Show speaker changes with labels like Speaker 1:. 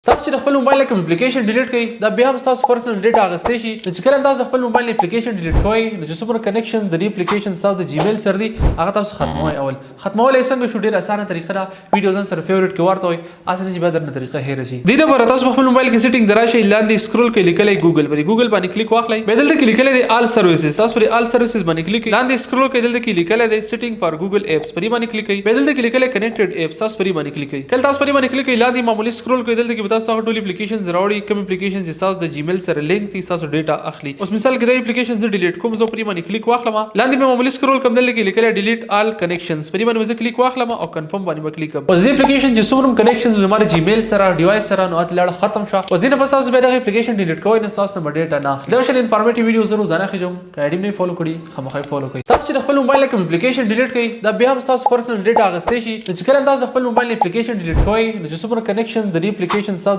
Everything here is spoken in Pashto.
Speaker 1: تاسو چې خپل موبایل کې اپلیکیشن ډیلیټ کړئ دا بیا هم تاسو پرسنل ډیټا اغستې شي چې کله تاسو خپل موبایل اپلیکیشن ډیلیټ کوئ نو چې څومره کنیکشنز د دې اپلیکیشن تاسو د جیمیل سره دي هغه تاسو ختموي. ختمول یې څنګه شو؟ ډیره اسانه طریقه ده. ویډیو ځان سره فیورټ کې ورته وي اسانه چې به درنه طریقه هیر شي. دې لپاره تاسو خپل موبایل کې سیټینګ دراشي لاندې سکرول کې لیکلای ګوګل باندې کلیک واخلئ. به دلته کې لیکلای دی آل سرویسز. تاسو پر آل سرویسز باندې کلیک لاندې سکرول کې دلته کې لیکلای دی سیټینګ فار ګوګل ایپس پر باندې کلیک کړئ. به دلته کې لیکلای کنیکټډ ایپس تاسو پر باندې کلیک کړئ. کله تاسو پر باندې کلیک کړئ لاندې معمولی سکرول کوئ دلته کې تاسو ټول اپلیکیشنز راوړي کوم اپلیکیشنز چې تاسو د جیمیل سره لینک دي تاسو ډیټا اخلي. اوس مثال کې د اپلیکیشنز ډیلیټ کوم زه پر باندې کلیک واخلم لاندې مې معمولی سکرول کوم دلته کې لیکلای ډیلیټ آل کنیکشنز پر باندې وځ کلیک واخلم او کنفرم باندې کلیک کوم. اوس دې اپلیکیشن چې څومره کنیکشنز زموږ جیمیل سره ډیوایس سره نو اتلړ ختم شو. اوس دې نه پس تاسو به د اپلیکیشن ډیلیټ کوئ نو تاسو نه ډیټا نه اخلي. دا شل انفارمیټیو ویډیو زرو ځانه خجم کایډیم نه فالو کړئ خامخای فالو کړئ. تاسو چې خپل موبایل کې اپلیکیشن ډیلیټ کړئ دا بیا هم تاسو پرسنل ډیټا اغستې شي چې کله تاسو خپل موبایل اپلیکیشن ډیلیټ کوئ نو چې څومره کنیکشنز د دې اپلیکیشن